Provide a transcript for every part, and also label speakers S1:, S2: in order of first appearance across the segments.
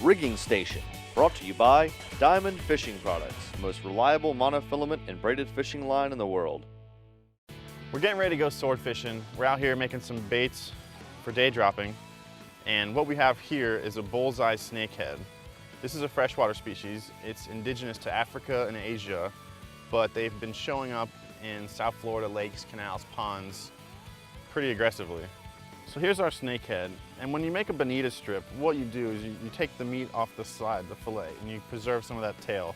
S1: Rigging Station, brought to you by Diamond Fishing Products, most reliable monofilament and braided fishing line in the world.
S2: We're getting ready to go sword fishing. We're out here making some baits for day dropping. And what we have here is a bullseye snakehead. This is a freshwater species. It's indigenous to Africa and Asia, but they've been showing up in South Florida lakes, canals, ponds pretty aggressively. So here's our snakehead. And when you make a bonita strip, what you do is you take the meat off the side, the fillet, and you preserve some of that tail.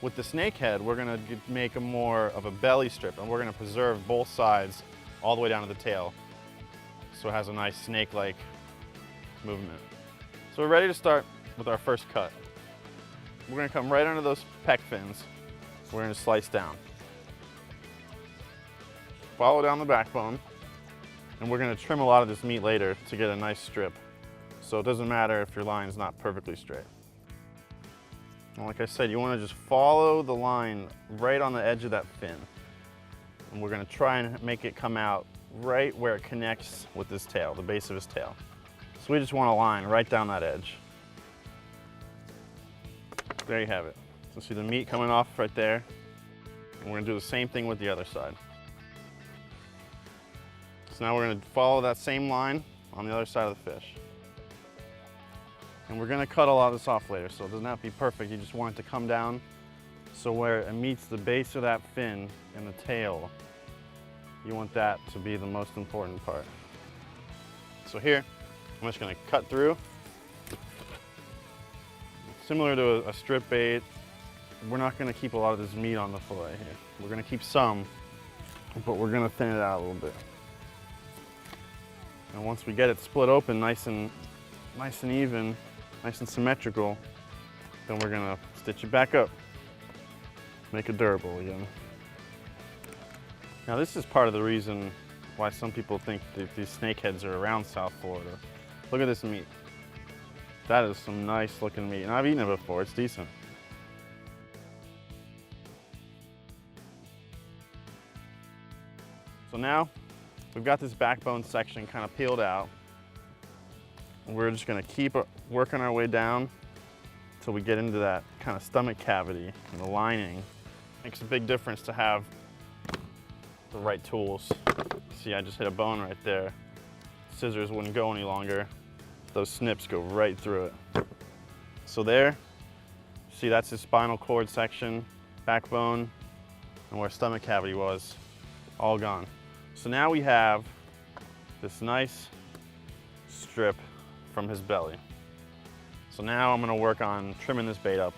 S2: With the snakehead, we're gonna make a more of a belly strip, and we're gonna preserve both sides all the way down to the tail. So it has a nice snake-like movement. So we're ready to start with our first cut. We're gonna come right under those pec fins. We're gonna slice down. Follow down the backbone, and we're gonna trim a lot of this meat later to get a nice strip. So it doesn't matter if your line's not perfectly straight. And like I said, you want to just follow the line right on the edge of that fin. And we're going to try and make it come out right where it connects with his tail, the base of his tail. So we just want a line right down that edge. There you have it. So see the meat coming off right there. And we're going to do the same thing with the other side. So now we're going to follow that same line on the other side of the fish. And we're gonna cut a lot of this off later, so it doesn't have to be perfect. You just want it to come down so where it meets the base of that fin and the tail, you want that to be the most important part. So here, I'm just gonna cut through. Similar to a strip bait, we're not gonna keep a lot of this meat on the fillet here. We're gonna keep some, but we're gonna thin it out a little bit. And once we get it split open nice and even, nice and symmetrical, then we're gonna stitch it back up, make it durable again. Now this is part of the reason why some people think that these snakeheads are around South Florida. Look at this meat. That is some nice looking meat, and I've eaten it before, it's decent. So now, we've got this backbone section kind of peeled out. We're just gonna keep working our way down until we get into that kind of stomach cavity and the lining. Makes a big difference to have the right tools. See, I just hit a bone right there. Scissors wouldn't go any longer. Those snips go right through it. So there, see that's his spinal cord section, backbone, and where stomach cavity was, all gone. So now we have this nice strip from his belly. So now I'm gonna work on trimming this bait up.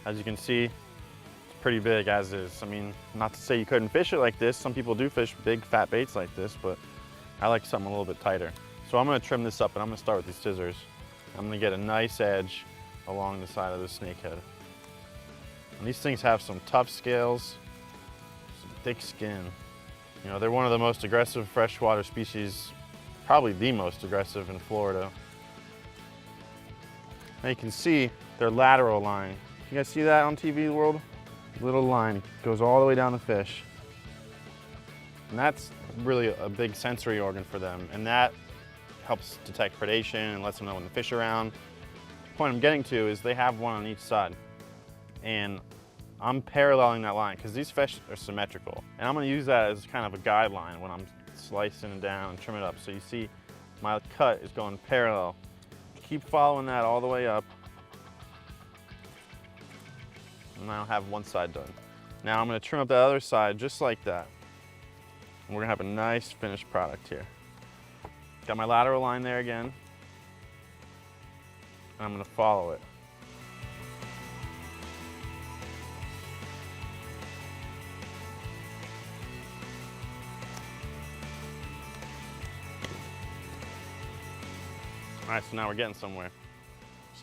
S2: As you can see, it's pretty big as is. I mean, not to say you couldn't fish it like this. Some people do fish big fat baits like this, but I like something a little bit tighter. So I'm gonna trim this up, and I'm gonna start with these scissors. I'm gonna get a nice edge along the side of the snakehead. And these things have some tough scales, some thick skin. You know, they're one of the most aggressive freshwater species, probably the most aggressive in Florida. And you can see their lateral line. You guys see that on TV World? Little line goes all the way down the fish. And that's really a big sensory organ for them. And that helps detect predation and lets them know when the fish are around. The point I'm getting to is they have one on each side. And I'm paralleling that line because these fish are symmetrical. And I'm gonna use that as kind of a guideline when I'm slicing it down and trim it up. So you see my cut is going parallel. Keep following that all the way up. And I'll have one side done. Now I'm gonna trim up the other side just like that. And we're gonna have a nice finished product here. Got my lateral line there again. And I'm gonna follow it. All right, so now we're getting somewhere.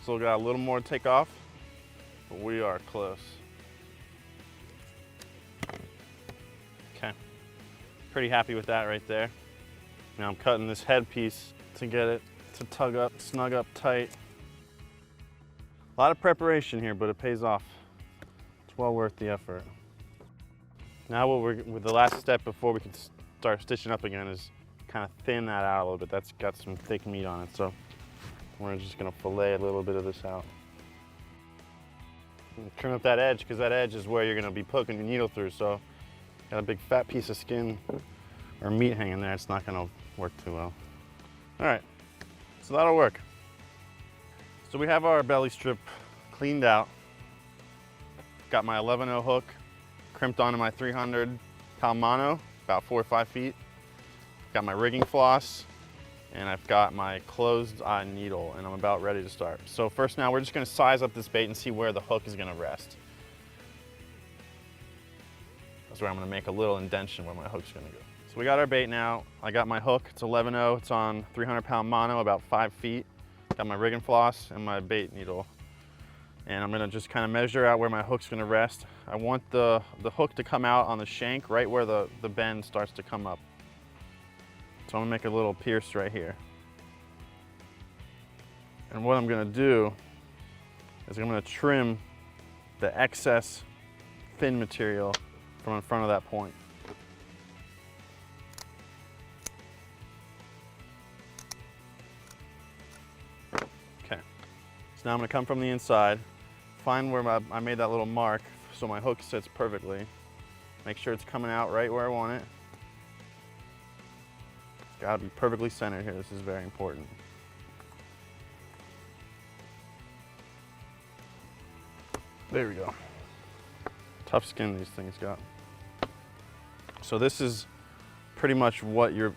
S2: Still got a little more to take off, but we are close. Okay, pretty happy with that right there. Now I'm cutting this head piece to get it to tug up, snug up tight. A lot of preparation here, but it pays off. It's well worth the effort. Now with the last step before we can start stitching up again is kind of thin that out a little bit. That's got some thick meat on it, so We're just gonna fillet a little bit of this out. And trim up that edge, because that edge is where you're gonna be poking your needle through. So, got a big fat piece of skin or meat hanging there, it's not gonna work too well. All right, so that'll work. So we have our belly strip cleaned out. Got my 11-0 hook crimped onto my 300-pound mono, about 4 or 5 feet. Got my rigging floss, and I've got my closed eye needle, and I'm about ready to start. So first now we're just gonna size up this bait and see where the hook is gonna rest. That's where I'm gonna make a little indentation where my hook's gonna go. So we got our bait now. I got my hook, it's 11-0, it's on 300-pound mono, about 5 feet. Got my rigging floss and my bait needle. And I'm gonna just kind of measure out where my hook's gonna rest. I want the hook to come out on the shank right where the bend starts to come up. So I'm gonna make a little pierce right here. And what I'm gonna do is I'm gonna trim the excess fin material from in front of that point. Okay, so now I'm gonna come from the inside, find where I made that little mark so my hook sits perfectly. Make sure it's coming out right where I want it. It's gotta be perfectly centered here, this is very important. There we go. Tough skin these things got. So this is pretty much what your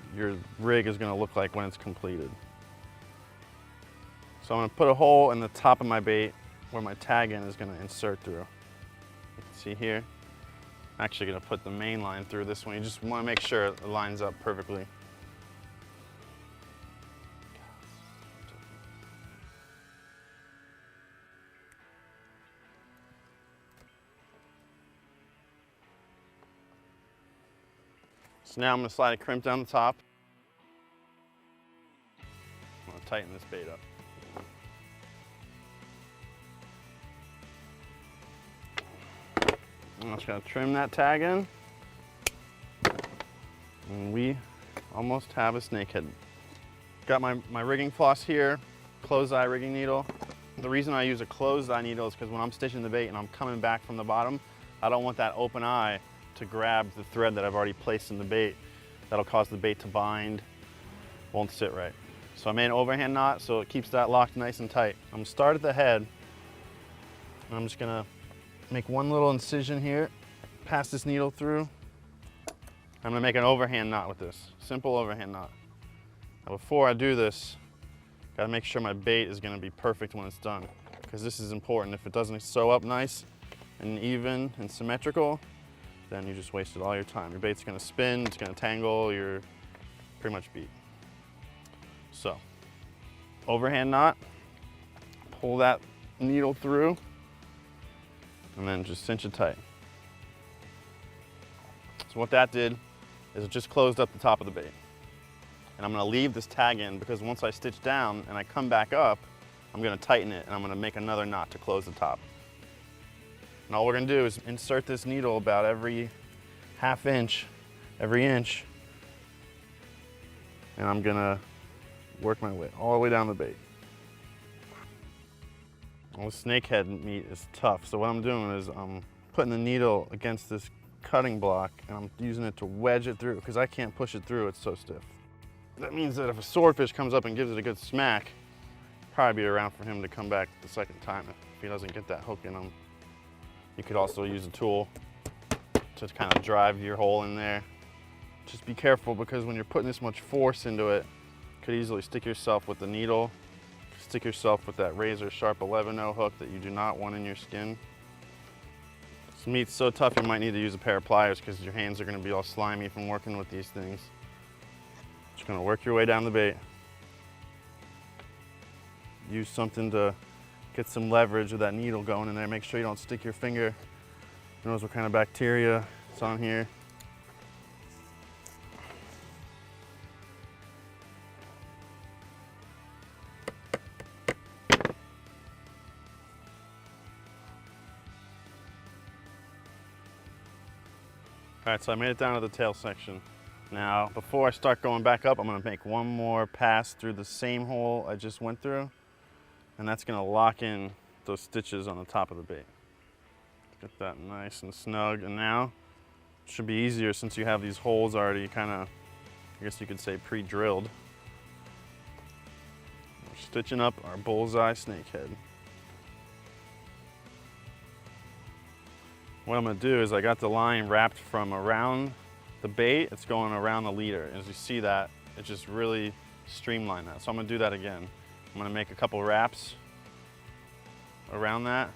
S2: rig is gonna look like when it's completed. So I'm gonna put a hole in the top of my bait where my tag end is gonna insert through. You can see here, I'm actually gonna put the main line through this one. You just wanna make sure it lines up perfectly. So now I'm gonna slide a crimp down the top. I'm gonna tighten this bait up. I'm just gonna trim that tag in. And we almost have a snakehead. Got my rigging floss here, closed eye rigging needle. The reason I use a closed eye needle is because when I'm stitching the bait and I'm coming back from the bottom, I don't want that open eye to grab the thread that I've already placed in the bait. That'll cause the bait to bind, won't sit right. So I made an overhand knot so it keeps that locked nice and tight. I'm gonna start at the head. And I'm just gonna make one little incision here, pass this needle through. I'm gonna make an overhand knot with this, simple overhand knot. Now before I do this, gotta make sure my bait is gonna be perfect when it's done, because this is important. If it doesn't sew up nice and even and symmetrical, then you just wasted all your time. Your bait's gonna spin, it's gonna tangle, you're pretty much beat. So, overhand knot, pull that needle through, and then just cinch it tight. So what that did is it just closed up the top of the bait. And I'm gonna leave this tag in because once I stitch down and I come back up, I'm gonna tighten it and I'm gonna make another knot to close the top. And all we're gonna do is insert this needle about every half inch, every inch, and I'm gonna work my way all the way down the bait. Well, the snakehead meat is tough, so what I'm doing is I'm putting the needle against this cutting block and I'm using it to wedge it through because I can't push it through, it's so stiff. That means that if a swordfish comes up and gives it a good smack, probably be around for him to come back the second time if he doesn't get that hook in him. You could also use a tool to kind of drive your hole in there. Just be careful because when you're putting this much force into it, you could easily stick yourself with the needle, stick yourself with that razor sharp 11-0 hook that you do not want in your skin. This meat's so tough you might need to use a pair of pliers because your hands are going to be all slimy from working with these things. Just going to work your way down the bait. Use something to get some leverage of that needle going in there. Make sure you don't stick your finger. Who knows what kind of bacteria is on here. All right, so I made it down to the tail section. Now, before I start going back up, I'm gonna make one more pass through the same hole I just went through. and that's gonna lock in those stitches on the top of the bait. Get that nice and snug, and now it should be easier since you have these holes already kind of, I guess you could say, pre-drilled. We're stitching up our bullseye snakehead. What I'm gonna do is I got the line wrapped from around the bait, it's going around the leader. As you see that, it just really streamlined that. So I'm gonna do that again. I'm gonna make a couple wraps around that.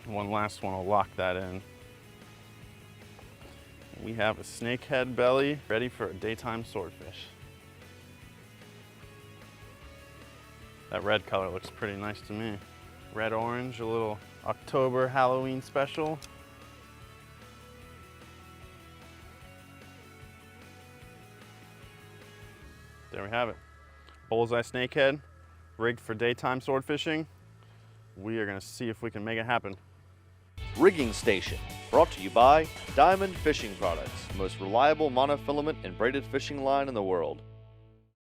S2: One last one will lock that in. We have a snakehead belly ready for a daytime swordfish. That red color looks pretty nice to me. Red orange, a little October Halloween special. There we have it. Bullseye snakehead, rigged for daytime sword fishing. We are gonna see if we can make it happen.
S1: Rigging Station, brought to you by Diamond Fishing Products, most reliable monofilament and braided fishing line in the world.